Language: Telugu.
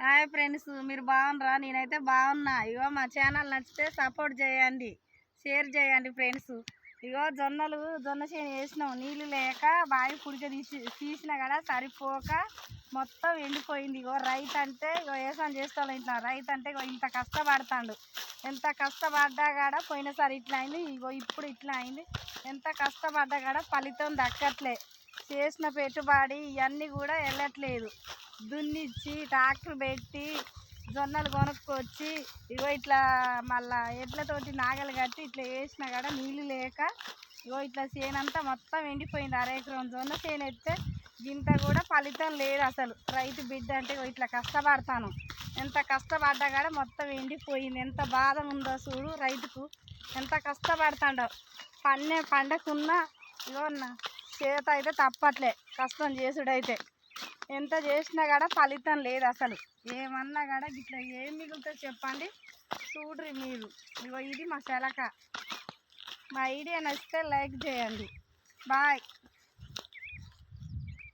హాయ్ ఫ్రెండ్స్, మీరు బాగున్నారా? నేనైతే బాగున్నా. ఇగో మా ఛానల్ నచ్చితే సపోర్ట్ చేయండి, షేర్ చేయండి ఫ్రెండ్స్. ఇగో జొన్న చేను వేసినాం, నీళ్ళు లేక బావి పుడిక తీసినా కదా సరిపోక మొత్తం ఎండిపోయింది. ఇగో రైతు అంటే ఇగో వ్యవసాయం చేస్తాను ఇట్లా రైతు అంటే ఇగో ఇంత కష్టపడతాడు. ఎంత కష్టపడ్డా కాడ పోయినసారి ఇట్లా అయింది, ఇగో ఇప్పుడు ఇట్లా అయింది. ఎంత కష్టపడ్డా కాడ ఫలితం దక్కట్లే. చేసిన పెట్టుబడి ఇవన్నీ కూడా వెళ్ళట్లేదు. దున్నిచ్చి ట్రాక్టర్ పెట్టి జొన్నలు కొనుక్కొచ్చి ఇగో ఇట్లా మళ్ళా ఎడ్లతోటి నాగలు కట్టి ఇట్లా వేసినా కూడా నీళ్ళు లేక ఇగో ఇట్లా చేనంతా మొత్తం ఎండిపోయింది. అరెకరం జొన్న చేను ఎత్తే గింత కూడా ఫలితం లేదు అసలు. రైతు బిడ్డ అంటే ఇట్లా కష్టపడతాను, ఎంత కష్టపడ్డా కూడా మొత్తం ఎండిపోయింది. ఎంత బాధ ఉందో చూడు రైతుకు, ఎంత కష్టపడతాడో. పండకున్నా ఇగో చేత అయితే తప్పట్లే, కష్టం చేసుడైతే ఎంత చేసినా కూడా ఫలితం లేదు అసలు. ఏమన్నా కూడా ఇట్లా ఏం మిగులుతో చెప్పండి చూడ్రి మీరు. ఇగో ఇది మా శలక. మా ఐడియా నచ్చితే లైక్ చేయండి. బాయ్.